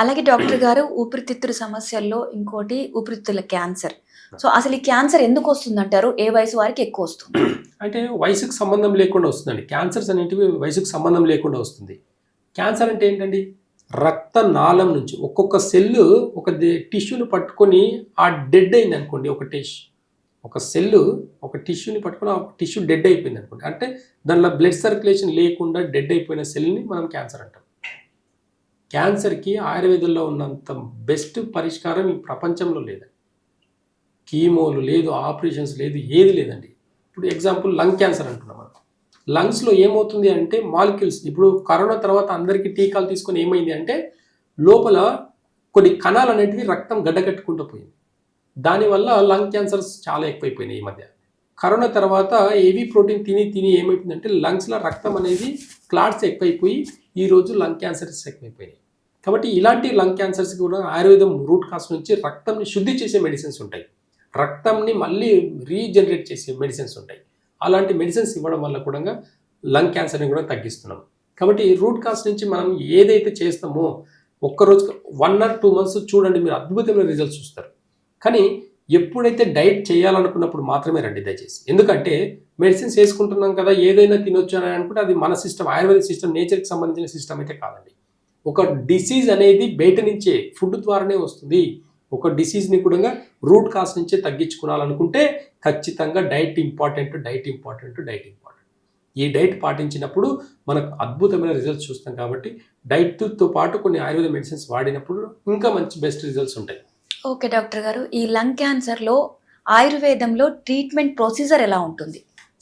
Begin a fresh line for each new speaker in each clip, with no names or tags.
అలాగే డాక్టర్ గారు ఊపిరితిత్తుల సమస్యల్లో ఇంకోటి ఊపిరితిత్తుల క్యాన్సర్. సో అసలు ఈ క్యాన్సర్ ఎందుకు వస్తుందంటారు? ఏ వయసు వారికి ఎక్కువ వస్తుంది?
అంటే వయసుకు సంబంధం లేకుండా వస్తుందండి. క్యాన్సర్స్ అనేటివి వయసుకు సంబంధం లేకుండా వస్తుంది. క్యాన్సర్ అంటే ఏంటండి? రక్తనాళం నుంచి ఒక్కొక్క సెల్లు ఒక టిష్యూని పట్టుకొని ఆ డెడ్ అయింది అనుకోండి. ఒక సెల్లు ఒక టిష్యూని పట్టుకొని ఆ టిష్యూ డెడ్ అయిపోయింది అనుకోండి. అంటే దానిలో బ్లడ్ సర్క్యులేషన్ లేకుండా డెడ్ అయిపోయిన సెల్ని మనం క్యాన్సర్ అంటాం. క్యాన్సర్కి ఆయుర్వేదంలో ఉన్నంత బెస్ట్ పరిష్కారం ఈ ప్రపంచంలో లేదండి. కీమోలు లేదు, ఆపరేషన్స్ లేదు, ఏది లేదండి. ఇప్పుడు ఎగ్జాంపుల్ లంగ్ క్యాన్సర్ అంటున్నాం మనం. లంగ్స్లో ఏమవుతుంది అంటే మాలిక్యూల్స్, ఇప్పుడు కరోనా తర్వాత అందరికీ టీకాలు తీసుకొని ఏమైంది అంటే లోపల కొన్ని కణాలు అనేటివి రక్తం గడ్డకట్టుకుంటూ పోయింది. దానివల్ల లంగ్ క్యాన్సర్స్ చాలా ఎక్కువైపోయినాయి ఈ మధ్య. కరోనా తర్వాత ఏవీ ప్రోటీన్ తిని ఏమైపోయిందంటే లంగ్స్లో రక్తం అనేది క్లాట్స్ ఎక్కువైపోయి ఈరోజు లంగ్ క్యాన్సర్స్ ఎక్కువైపోయినాయి. కాబట్టి ఇలాంటి లంగ్ క్యాన్సర్స్కి కూడా ఆయుర్వేదం రూట్ కాస్ నుంచి రక్తంని శుద్ధి చేసే మెడిసిన్స్ ఉంటాయి, రక్తంని మళ్ళీ రీజనరేట్ చేసే మెడిసిన్స్ ఉంటాయి. అలాంటి మెడిసిన్స్ ఇవ్వడం వల్ల కూడా లంగ్ క్యాన్సర్ని కూడా తగ్గిస్తున్నాం. కాబట్టి రూట్ కాస్ నుంచి మనం ఏదైతే చేస్తామో ఒక్కరోజు 1 or 2 months చూడండి, మీరు అద్భుతమైన రిజల్ట్స్ చూస్తారు. కానీ ఎప్పుడైతే డైట్ చేయాలనుకున్నప్పుడు మాత్రమే రండి దయచేసి. ఎందుకంటే మెడిసిన్స్ వేసుకుంటున్నాం కదా, ఏదైనా తినొచ్చు అని అనుకుంటే అది మన సిస్టమ్, ఆయుర్వేద సిస్టమ్, నేచర్కి సంబంధించిన సిస్టమ్ అయితే కాదండి. ఒక డిసీజ్ అనేది బయట నుంచే ఫుడ్ ద్వారానే వస్తుంది. ఒక డిసీజ్ని కూడా రూట్ కాస్ నుంచే తగ్గించుకోవాలనుకుంటే ఖచ్చితంగా డైట్ ఇంపార్టెంట్. ఈ డైట్ పాటించినప్పుడు మనకు అద్భుతమైన రిజల్ట్స్ చూస్తాం. కాబట్టి డైట్తో పాటు కొన్ని ఆయుర్వేద మెడిసిన్స్ వాడినప్పుడు ఇంకా మంచి బెస్ట్ రిజల్ట్స్ ఉంటాయి.
ఓకే డాక్టర్ గారు, ఈ లంగ్ క్యాన్సర్లో ఆయుర్వేదంలో ట్రీట్మెంట్ ప్రొసీజర్ ఎలా ఉంటుంది?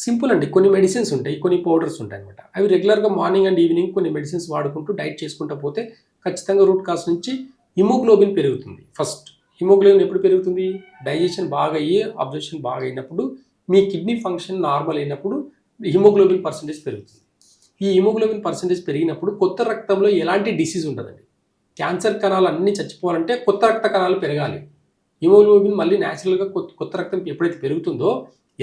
సింపుల్ అండి. కొన్ని మెడిసిన్స్ ఉంటాయి, కొన్ని పౌడర్స్ ఉంటాయి అనమాట. అవి రెగ్యులర్గా మార్నింగ్ అండ్ ఈవినింగ్ కొన్ని మెడిసిన్స్ వాడుకుంటూ డైట్ చేసుకుంటూ పోతే ఖచ్చితంగా రూట్ కాస్ నుంచి హిమోగ్లోబిన్ పెరుగుతుంది. ఫస్ట్ హిమోగ్లోబిన్ ఎప్పుడు పెరుగుతుంది? డైజెషన్ బాగా అయ్యి అబ్జర్షన్ బాగా అయినప్పుడు, మీ కిడ్నీ ఫంక్షన్ నార్మల్ అయినప్పుడు హిమోగ్లోబిన్ పర్సంటేజ్ పెరుగుతుంది. ఈ హిమోగ్లోబిన్ పర్సంటేజ్ పెరిగినప్పుడు కొత్త రక్తంలో ఎలాంటి డిసీజ్ ఉండదండి. క్యాన్సర్ కణాలు అన్నీ చచ్చిపోవాలంటే కొత్త రక్త కణాలు పెరగాలి. హిమోగ్లోబిన్ మళ్ళీ న్యాచురల్గా కొత్త రక్తం ఎప్పుడైతే పెరుగుతుందో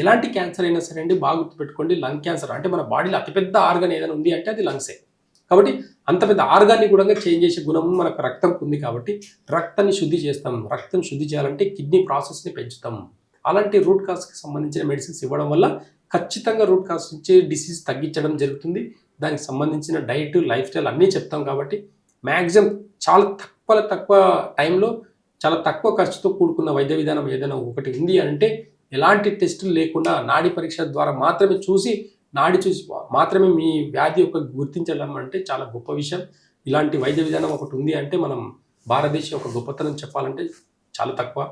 ఎలాంటి క్యాన్సర్ అయినా సరే అండి, బాగా గుర్తుపెట్టుకోండి, లంగ్ క్యాన్సర్ అంటే మన బాడీలో అతిపెద్ద ఆర్గన్ ఏదైనా ఉంది అంటే అది లంగ్సే. కాబట్టి అంత పెద్ద ఆర్గాన్ని కూడా చేంజ్ చేసే గుణం మనకు రక్తంకు ఉంది. కాబట్టి రక్తాన్ని శుద్ధి చేస్తాం. రక్తం శుద్ధి చేయాలంటే కిడ్నీ ప్రాసెస్ని పెంచుతాం. అలాంటి రూట్ కాస్కి సంబంధించిన మెడిసిన్స్ ఇవ్వడం వల్ల ఖచ్చితంగా రూట్ కాస్ నుంచి డిసీజ్ తగ్గించడం జరుగుతుంది. దానికి సంబంధించిన డైట్, లైఫ్ స్టైల్ అన్నీ చెప్తాం. కాబట్టి మ్యాక్సిమం చాలా తక్కువ టైంలో చాలా తక్కువ ఖర్చుతో కూడుకున్న వైద్య విధానం ఏదైనా ఒకటి ఉంది అంటే ఎలాంటి టెస్టులు లేకుండా నాడీ పరీక్ష ద్వారా మాత్రమే చూసి మాత్రమే మీ వ్యాధి యొక్క గుర్తించడం అంటే చాలా గొప్ప విషయం. ఇలాంటి వైద్య విధానం ఒకటి ఉంది అంటే మనం భారతదేశం యొక్క గొప్పతనం చెప్పాలంటే చాలా తక్కువ.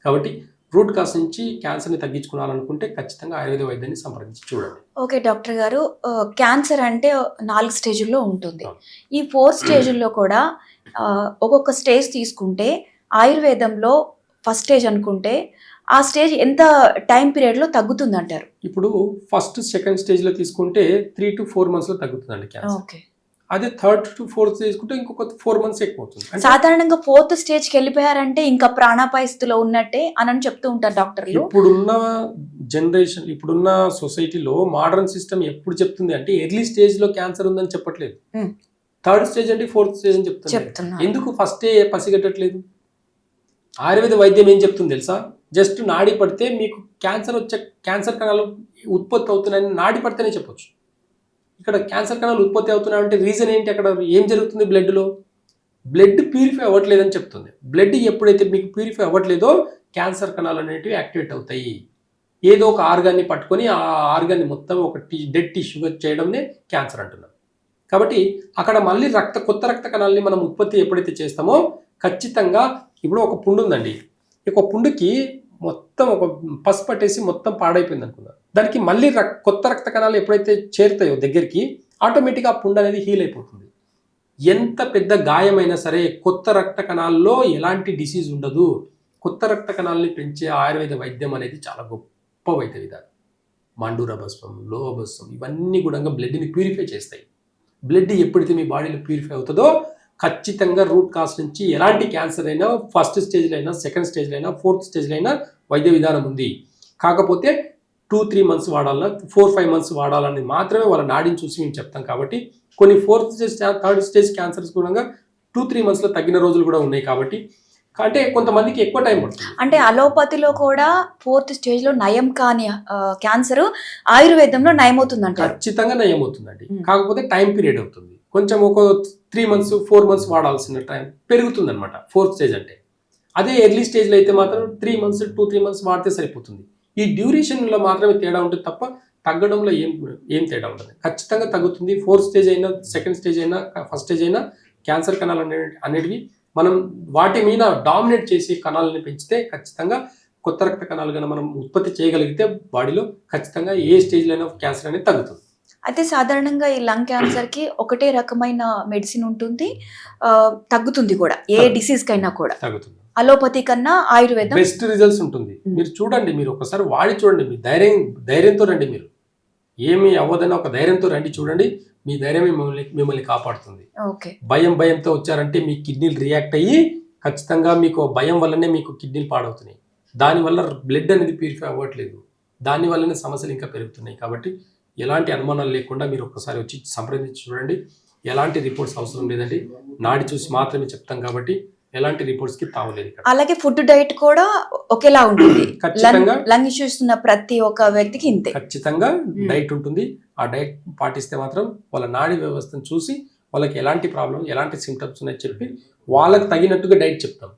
కాబట్టి రూట్ కాస్ నుంచి క్యాన్సర్ని తగ్గించుకోవాలనుకుంటే ఖచ్చితంగా ఆయుర్వేద వైద్యాన్ని సంప్రదించి చూడండి.
ఓకే డాక్టర్ గారు, క్యాన్సర్ అంటే 4 స్టేజుల్లో ఉంటుంది. ఈ 4 స్టేజుల్లో కూడా ఒక్కొక్క స్టేజ్ తీసుకుంటే ఆయుర్వేదంలో ఫస్ట్ స్టేజ్ అనుకుంటే ఆ స్టేజ్ ఎంత టైం పీరియడ్లో తగ్గుతుంది అంటారు?
ఇప్పుడు ఫస్ట్, సెకండ్ స్టేజ్లో తీసుకుంటే 3 to 4 monthsలో తగ్గుతుందండి క్యాన్సర్.
ఓకే.
అదే 3rd to 4th తీసుకుంటే ఇంకొక 4 months ఎక్కువ అవుతుంది.
సాధారణంగా 4th స్టేజ్కి వెళ్ళిపోయారంటే ఇంకా ప్రాణాపాయ స్థితిలో ఉన్నట్టే అని చెప్తూ ఉంటారు డాక్టర్లు.
ఇప్పుడున్న జనరేషన్, ఇప్పుడున్న సొసైటీలో మోడర్న్ సిస్టమ్ ఎప్పుడు చెప్తుంది అంటే ఎర్లీ స్టేజ్లో క్యాన్సర్ ఉందని చెప్పట్లేదు. 3rd స్టేజ్ అంటే 4th స్టేజ్ అని చెప్తున్నారు. ఎందుకు ఫస్టే పసిగట్టట్లేదు? ఆయుర్వేద వైద్యం ఏం చెప్తుంది తెలుసా? జస్ట్ నాడి పడితే మీకు క్యాన్సర్ కణాలు ఉత్పత్తి అవుతున్నాయని నాడి పడితేనే చెప్పొచ్చు. ఇక్కడ క్యాన్సర్ కణాలు ఉత్పత్తి అవుతున్నాయంటే రీజన్ ఏంటి? అక్కడ ఏం జరుగుతుంది? బ్లడ్ ప్యూరిఫై అవ్వట్లేదని చెప్తుంది. బ్లడ్ ఎప్పుడైతే మీకు ప్యూరిఫై అవ్వట్లేదో క్యాన్సర్ కణాలు అనేటివి యాక్టివేట్ అవుతాయి. ఏదో ఒక ఆర్గాన్ని పట్టుకొని ఆ ఆర్గాన్ని మొత్తం ఒక డెడ్ టిష్యూగా చేయడంనే క్యాన్సర్ అంటున్నాం. కాబట్టి అక్కడ మళ్ళీ కొత్త రక్త కణాలని మనం ఉత్పత్తి ఎప్పుడైతే చేస్తామో ఖచ్చితంగా, ఇప్పుడు ఒక పుండు ఉందండి, ఒక పుండుకి మొత్తం ఒక పసుపు పట్టేసి మొత్తం పాడైపోయింది అనుకుందాం. దానికి మళ్ళీ కొత్త రక్త కణాలు ఎప్పుడైతే చేరుతాయో దగ్గరికి, ఆటోమేటిక్గా ఆ పుండు అనేది హీల్ అయిపోతుంది. ఎంత పెద్ద గాయమైనా సరే కొత్త రక్త కణాల్లో ఎలాంటి డిసీజ్ ఉండదు. కొత్త రక్త కణాలని పెంచే ఆయుర్వేద వైద్యం అనేది చాలా గొప్ప వైద్య విధానం. మండూర భస్మం, లోహ భస్మం ఇవన్నీ కూడా బ్లడ్ని ప్యూరిఫై చేస్తాయి. బ్లడ్ ఎప్పుడైతే మీ బాడీలో ప్యూరిఫై అవుతుందో ఖచ్చితంగా రూట్ కాస్ నుంచి ఎలాంటి క్యాన్సర్ అయినా ఫస్ట్ స్టేజ్లో అయినా, సెకండ్ స్టేజ్లో అయినా, 4th స్టేజ్లో అయినా వైద్య విధానం ఉంది. కాకపోతే 2-3 months వాడాలా, 4-5 months వాడాలని మాత్రమే వాళ్ళ నాడిని చూసి మేము చెప్తాం. కాబట్టి కొన్ని 4th stage 3rd stage cancers కూడా 2-3 monthsలో తగ్గిన రోజులు కూడా ఉన్నాయి. కాబట్టి అంటే కొంతమందికి ఎక్కువ టైం పడుతుంది.
అంటే అలోపతిలో కూడా 4th స్టేజ్లో నయం కాని క్యాన్సర్ ఆయుర్వేదంలో నయమవుతుంది అంటారు.
ఖచ్చితంగా నయమవుతుందండి. కాకపోతే టైం పీరియడ్ అవుతుంది. కొంచెం ఒక 3 months 4 months వాడాల్సిన టైం పెరుగుతుంది అనమాట 4th స్టేజ్ అంటే. అదే ఎర్లీ స్టేజ్లో అయితే మాత్రం 3 months 2-3 months వాడితే సరిపోతుంది. ఈ డ్యూరేషన్లో మాత్రమే తేడా ఉంటుంది తప్ప తగ్గడంలో ఏం తేడా ఉంటుంది. ఖచ్చితంగా తగ్గుతుంది. 4th స్టేజ్ అయినా 2nd స్టేజ్ అయినా 1st స్టేజ్ అయినా క్యాన్సర్ కణాలు అనేటివి మనం వాటి మీద డామినేట్ చేసి కణాలని పెంచితే ఖచ్చితంగా కొత్త రక్త కణాలు కన్నా మనం ఉత్పత్తి చేయగలిగితే బాడీలో ఖచ్చితంగా ఏ స్టేజ్లో అయినా క్యాన్సర్ అనేది తగ్గుతుంది.
అయితే సాధారణంగా ఈ లంగ్ క్యాన్సర్కి ఒకటే రకమైన మెడిసిన్ ఉంటుంది, తగ్గుతుంది కూడా ఏ డిసీజ్ కైనా కూడా.
తగ్గుతుంది.
అలోపతి కన్నా ఆయుర్వేదం
బెస్ట్ రిజల్ట్స్ ఉంటుంది. మీరు చూడండి, మీరు ఒకసారి వాడి చూడండి, మీ ధైర్యంతో రండి. మీరు ఏమి అవ్వదన్నా ఒక ధైర్యంతో రండి, చూడండి, మీ ధైర్యం మిమ్మల్ని కాపాడుతుంది. భయంతో వచ్చారంటే మీ కిడ్నీలు రియాక్ట్ అయ్యి ఖచ్చితంగా మీకు భయం వల్లనే మీకు కిడ్నీలు పాడవుతున్నాయి. దానివల్ల బ్లడ్ అనేది ప్యూరిఫై అవ్వట్లేదు, దాని వల్లనే సమస్యలు ఇంకా పెరుగుతున్నాయి. కాబట్టి ఎలాంటి అనుమానాలు లేకుండా మీరు ఒక్కసారి వచ్చి సంప్రదించి చూడండి. ఎలాంటి రిపోర్ట్స్ అవసరం లేదండి, నాడి చూసి మాత్రమే చెప్తాం. కాబట్టి ఎలాంటి రిపోర్ట్స్ కి తావలేదు.
అలాగే ఫుడ్ డైట్ కూడా ఒకేలా ఉంటుంది.
ఖచ్చితంగా
లంగ్ ఇష్యూస్ ఉన్న ప్రతి ఒక్క వ్యక్తికి ఇంతే
ఖచ్చితంగా డైట్ ఉంటుంది. ఆ డైట్ పాటిస్తే మాత్రం వాళ్ళ నాడి వ్యవస్థను చూసి వాళ్ళకి ఎలాంటి ప్రాబ్లం, ఎలాంటి సింప్టమ్స్ ఉన్నాయో చెప్పి వాళ్ళకి తగినట్టుగా డైట్ చెప్తాం,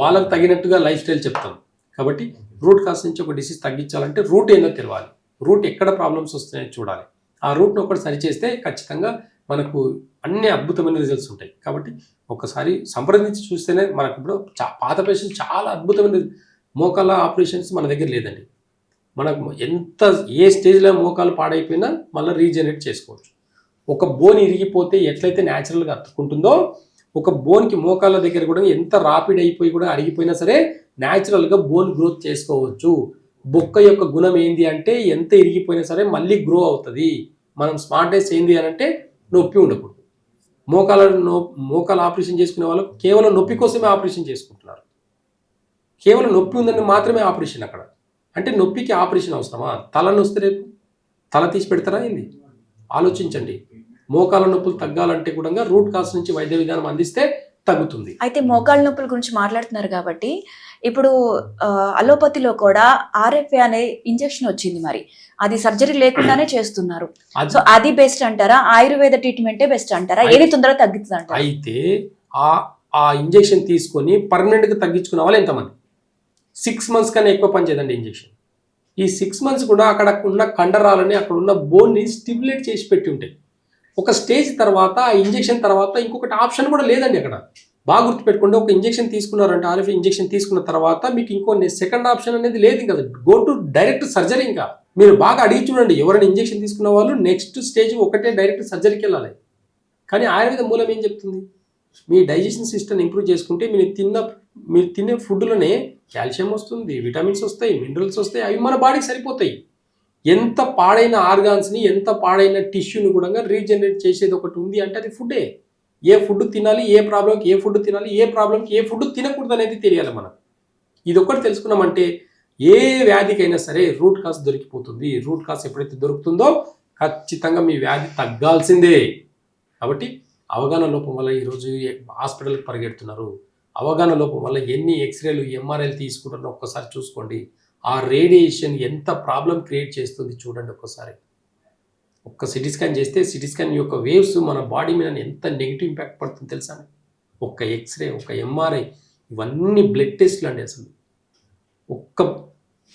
వాళ్ళకి తగినట్టుగా లైఫ్ స్టైల్ చెప్తాం. కాబట్టి రూట్ కాజ్ నుంచి ఒక డిసీజ్ తగ్గించాలంటే రూట్ ఏందో తెలవాలి, రూట్ ఎక్కడ ప్రాబ్లమ్స్ వస్తున్నాయో చూడాలి. ఆ రూట్ను ఒకటి సరిచేస్తే ఖచ్చితంగా మనకు అన్ని అద్భుతమైన రిజల్ట్స్ ఉంటాయి. కాబట్టి ఒకసారి సంప్రదించి చూస్తేనే మనకు ఇప్పుడు పాత పేషెంట్స్ చాలా అద్భుతమైన మోకాళ్ళ ఆపరేషన్స్ మన దగ్గర లేదండి. మనకు ఎంత ఏ స్టేజ్లో మోకాలు పాడైపోయినా మళ్ళీ రీజనరేట్ చేసుకోవచ్చు. ఒక బోన్ ఇరిగిపోతే ఎట్లయితే న్యాచురల్గా అతుక్కుంటుందో ఒక బోన్కి మోకాళ్ళ దగ్గర కూడా ఎంత రాపిడ్ అయిపోయి కూడా అరిగిపోయినా సరే న్యాచురల్గా బోన్ గ్రోత్ చేసుకోవచ్చు. బొక్క యొక్క గుణం ఏంది అంటే ఎంత ఇరిగిపోయినా సరే మళ్ళీ గ్రో అవుతుంది. మనం స్మార్ట్నెస్ ఏంది అని అంటే నొప్పి ఉండకూడదు. మోకాలు ఆపరేషన్ చేసుకునే వాళ్ళు కేవలం నొప్పి కోసమే ఆపరేషన్ చేసుకుంటున్నారు. కేవలం నొప్పి ఉందని మాత్రమే ఆపరేషన్. అక్కడ అంటే నొప్పికి ఆపరేషన్ అవసరమా? తల నొస్తే రేపు తల తీసి పెడతారా ఏంది? ఆలోచించండి. మోకాల నొప్పులు తగ్గాలంటే కూడా రూట్ కాజ్ నుంచి వైద్య విధానం అందిస్తే తగ్గుతుంది.
అయితే మోకాళ్ళ నొప్పుల గురించి మాట్లాడుతున్నారు కాబట్టి ఇప్పుడు అలోపతిలో కూడా RFA అనే ఇంజెక్షన్ వచ్చింది, మరి అది సర్జరీ లేకుండానే చేస్తున్నారు. సో అది బెస్ట్ అంటారా, ఆయుర్వేద ట్రీట్మెంటే బెస్ట్ అంటారా, ఏది తొందరగా తగ్గుతుంది అంటారా?
అయితే ఆ ఇంజెక్షన్ తీసుకొని పర్మనెంట్గా తగ్గించుకున్న వాళ్ళు ఎంతమంది? 6 months కన్నా ఎక్కువ పనిచేయదండి ఇంజెక్షన్. ఈ 6 months కూడా అక్కడ ఉన్న కండరాలని అక్కడ ఉన్న బోన్ని స్టిమ్యులేట్ చేసి పెట్టి ఉంటాయి. ఒక స్టేజ్ తర్వాత ఆ ఇంజెక్షన్ తర్వాత ఇంకొకటి ఆప్షన్ కూడా లేదండి. అక్కడ బాగా గుర్తుపెట్టుకోండి, ఒక ఇంజెక్షన్ తీసుకున్నారంటే RFA ఇంజెక్షన్ తీసుకున్న తర్వాత మీకు ఇంకో సెకండ్ ఆప్షన్ అనేది లేదు కదా, గో టు డైరెక్ట్ సర్జరీ. ఇంకా మీరు బాగా అడిగి చూడండి, ఎవరైనా ఇంజెక్షన్ తీసుకున్న వాళ్ళు నెక్స్ట్ స్టేజ్ ఒకటే డైరెక్ట్ సర్జరీకి వెళ్ళాలి. కానీ ఆయుర్వేద మూలం ఏం చెప్తుంది? మీ డైజెషన్ సిస్టమ్ ఇంప్రూవ్ చేసుకుంటే మీరు తినే ఫుడ్లోనే కాల్షియం వస్తుంది, విటమిన్స్ వస్తాయి, మినరల్స్ వస్తాయి, అవి మన బాడీకి సరిపోతాయి. ఎంత పాడైన ఆర్గాన్స్ని, ఎంత పాడైన టిష్యూని కూడా రీజనరేట్ చేసేది ఒకటి ఉంది అంటే అది ఫుడ్డే. ఏ ఫుడ్ తినాలి, ఏ ప్రాబ్లంకి ఏ ఫుడ్ తినాలి, ఏ ప్రాబ్లంకి ఏ ఫుడ్ తినకూడదు అనేది తెలియాలి మనం. ఇది ఒక్కటి తెలుసుకున్నామంటే ఏ వ్యాధికైనా సరే రూట్ కాజ్ దొరికిపోతుంది. రూట్ కాజ్ ఎప్పుడైతే దొరుకుతుందో ఖచ్చితంగా మీ వ్యాధి తగ్గాల్సిందే. కాబట్టి అవగాహన లోపం వల్ల ఈరోజు హాస్పిటల్కి పరిగెడుతున్నారు. అవగాహన లోపం వల్ల ఎన్ని ఎక్స్రేలు MRIలు తీసుకుంటారో ఒక్కసారి చూసుకోండి. ఆ రేడియేషన్ ఎంత ప్రాబ్లం క్రియేట్ చేస్తుంది చూడండి. ఒక్క సిటీ స్కాన్ చేస్తే సిటీ స్కాన్ యొక్క వేవ్స్ మన బాడీ మీద ఎంత నెగిటివ్ ఇంపాక్ట్ పడుతుంది తెలుసా? ఒక్క ఎక్స్రే, ఒక MRI, ఇవన్నీ బ్లడ్ టెస్ట్లు అండి. అసలు ఒక్క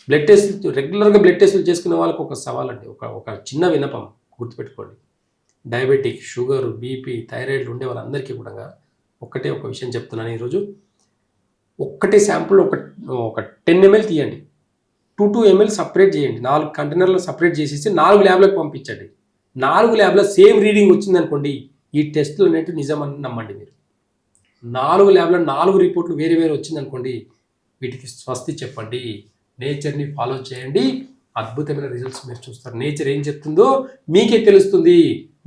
బ్లడ్ టెస్ట్, రెగ్యులర్గా బ్లడ్ టెస్టులు చేసుకునే వాళ్ళకి ఒక సవాల్ అండి. ఒక చిన్న విన్నపం గుర్తుపెట్టుకోండి. డయాబెటిక్, షుగర్, BP, థైరాయిడ్ ఉండే వాళ్ళందరికీ కూడా ఒక విషయం చెప్తున్నాను ఈరోజు. ఒక్కటే శాంపుల్ ఒక 10 ml తీయండి, 2 ml సపరేట్ చేయండి, 4 కంటైనర్లు సపరేట్ చేసేసి 4 ల్యాబ్లకు పంపించండి. 4 ల్యాబ్లో సేమ్ రీడింగ్ వచ్చిందనుకోండి, ఈ టెస్టులు అనేవి నిజమని నమ్మండి. మీరు 4 ల్యాబ్లో 4 రిపోర్ట్లు వేరే వచ్చిందనుకోండి, వీటికి స్వస్తి చెప్పండి. నేచర్ని ఫాలో చేయండి, అద్భుతమైన రిజల్ట్స్ మీరు చూస్తారు. నేచర్ ఏం చెప్తుందో మీకే తెలుస్తుంది.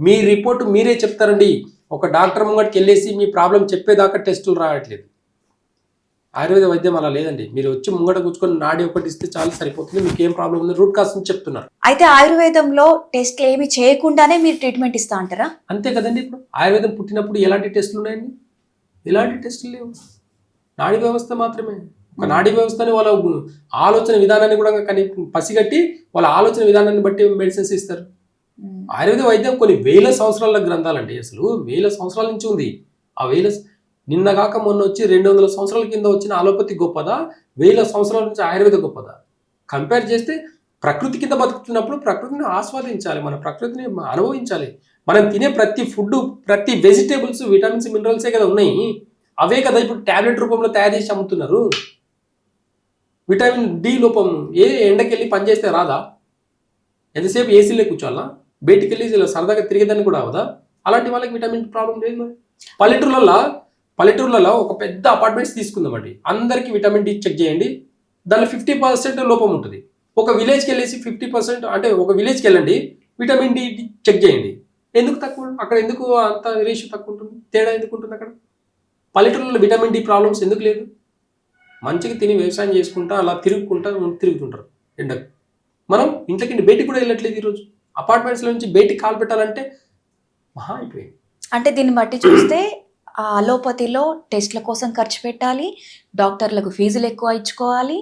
మీ రిపోర్ట్ మీరే చెప్తారండి. ఒక డాక్టర్ ముంగటికి వెళ్ళేసి మీ ప్రాబ్లం చెప్పేదాకా టెస్టులు రావట్లేదు. ఆయుర్వేద వైద్యం అలా లేదండి. మీరు వచ్చి ముంగట కూర్చుకొని నాడి ఒకటి ఇస్తే చాలు సరిపోతుంది. మీకు ఏం ప్రాబ్లం ఉంది రూట్ కాస్ అని చెప్తున్నారు.
అయితే ఆయుర్వేదంలో టెస్ట్లు ఏమి చేయకుండానే మీరు ట్రీట్మెంట్ ఇస్తా అంటారా?
అంతే కదండి. ఇప్పుడు ఆయుర్వేదం పుట్టినప్పుడు ఎలాంటి టెస్టులు ఉన్నాయండి? ఎలాంటి టెస్టులు లేవు. నాడీ వ్యవస్థ మాత్రమే. ఒక నాడీ వ్యవస్థని వాళ్ళ ఆలోచన విధానాన్ని కూడా పసిగట్టి వాళ్ళ ఆలోచన విధానాన్ని బట్టి మెడిసిన్స్ ఇస్తారు. ఆయుర్వేద వైద్యం కొన్ని వేల సంవత్సరాల గ్రంథాలండి. అసలు వేల సంవత్సరాల నుంచి ఉంది. ఆ నిన్న కాక మొన్న వచ్చి 200 సంవత్సరాల కింద వచ్చిన అలోపతి గొప్పదా, వేల సంవత్సరాల నుంచి ఆయుర్వేద గొప్పదా? కంపేర్ చేస్తే ప్రకృతి కింద బతుకుతున్నప్పుడు ప్రకృతిని ఆస్వాదించాలి, మన ప్రకృతిని అనుభవించాలి. మనం తినే ప్రతి ఫుడ్, ప్రతి వెజిటేబుల్స్ విటమిన్స్ మినరల్సే కదా ఉన్నాయి. అవే కదా ఇప్పుడు టాబ్లెట్ రూపంలో తయారు చేసి అమ్ముతున్నారు. విటమిన్ డి లోపం ఎండకెళ్ళి పనిచేస్తే రాదా? ఎంతసేపు ఏసీలో కూర్చోాలా? బయటికి వెళ్ళి ఇలా సరదాగా తిరిగేదాన్ని కూడా అవదా? అలాంటి వాళ్ళకి విటమిన్ ప్రాబ్లం లేదు. మరి పల్లెటూర్లలో ఒక పెద్ద అపార్ట్మెంట్స్ తీసుకుందామండి. అందరికీ విటమిన్ డి చెక్ చేయండి, దానిలో 50% లోపం ఉంటుంది. ఒక విలేజ్కి వెళ్ళేసి 50% అంటే ఒక విలేజ్కి వెళ్ళండి, విటమిన్ డి చెక్ చేయండి, ఎందుకు తక్కువ? అక్కడ ఎందుకు అంత రేషియో తక్కువ ఉంటుంది? తేడా ఎందుకు ఉంటుంది అక్కడ? పల్లెటూరులో విటమిన్ డి ప్రాబ్లమ్స్ ఎందుకు లేదు? మంచిగా తిని వ్యవసాయం చేసుకుంటా అలా తిరుగుతుంటారు ఎండకు. మనం ఇంట్లోకి బయటికి కూడా వెళ్ళట్లేదు. ఈరోజు అపార్ట్మెంట్స్లో నుంచి బయటికి కాలు పెట్టాలంటే మహా అయిపోయింది.
అంటే దీన్ని బట్టి చూస్తే అలోపతిలో టెస్ట్ల కోసం ఖర్చు పెట్టాలి, డాక్టర్లకు ఫీజులు ఎక్కువ ఇచ్చుకోవాలి,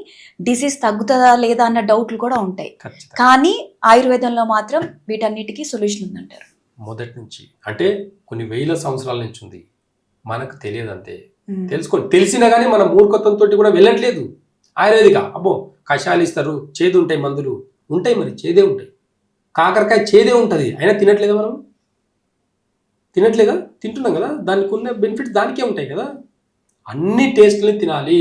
డిసీజ్ తగ్గుతుందా లేదా అన్న డౌట్లు కూడా ఉంటాయి. కానీ ఆయుర్వేదంలో మాత్రం వీటన్నిటికీ సొల్యూషన్ ఉందంటారు.
మొదటి నుంచి అంటే కొన్ని వేల సంవత్సరాల నుంచి ఉంది, మనకు తెలియదు అంతే. తెలిసినా కానీ మన మూర్ఖత్వంతో కూడా వెళ్ళట్లేదు. ఆయుర్వేదిక అబ్బో కషాయాలు ఇస్తారు, చేదు ఉంటాయి, మందులు ఉంటాయి, మరి చేదే ఉంటాయి. కాకరకాయ చేదే ఉంటుంది, అయినా తినట్లేదా? మనం తినట్లేదా? తింటున్నాం కదా, దానికి ఉన్న బెనిఫిట్స్ దానికే ఉంటాయి కదా. అన్ని టేస్ట్ని తినాలి.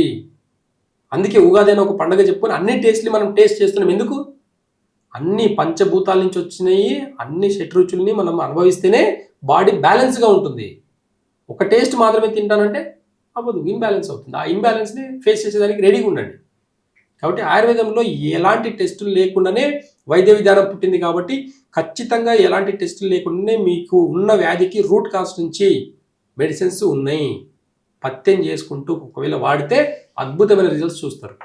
అందుకే ఉగాది అని ఒక పండుగ చెప్పుకొని అన్ని టేస్ట్ని మనం టేస్ట్ చేస్తున్నాం. ఎందుకు? అన్ని పంచభూతాల నుంచి వచ్చినాయి, అన్ని షట్రుచుల్ని మనం అనుభవిస్తేనే బాడీ బ్యాలెన్స్గా ఉంటుంది. ఒక టేస్ట్ మాత్రమే తింటానంటే అవ్వదు, ఇంబ్యాలెన్స్ అవుతుంది. ఆ ఇంబ్యాలెన్స్ని ఫేస్ చేసేదానికి రెడీగా ఉండండి. కాబట్టి ఆయుర్వేదంలో ఎలాంటి టెస్టులు లేకుండానే వైద్య విధానం పుట్టింది. కాబట్టి ఖచ్చితంగా ఎలాంటి టెస్టులు లేకుండానే మీకు ఉన్న వ్యాధికి రూట్ కాజ్ నుంచి మెడిసిన్స్ ఉన్నాయి. పత్యం చేసుకుంటూ ఒకవేళ వాడితే అద్భుతమైన రిజల్ట్స్ చూస్తారు.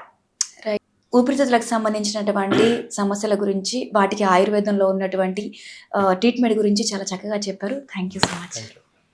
ఊపిరితిత్తులకు సంబంధించినటువంటి సమస్యల గురించి, వాటికి ఆయుర్వేదంలో ఉన్నటువంటి ట్రీట్మెంట్ గురించి చాలా చక్కగా చెప్పారు. Thank you so much.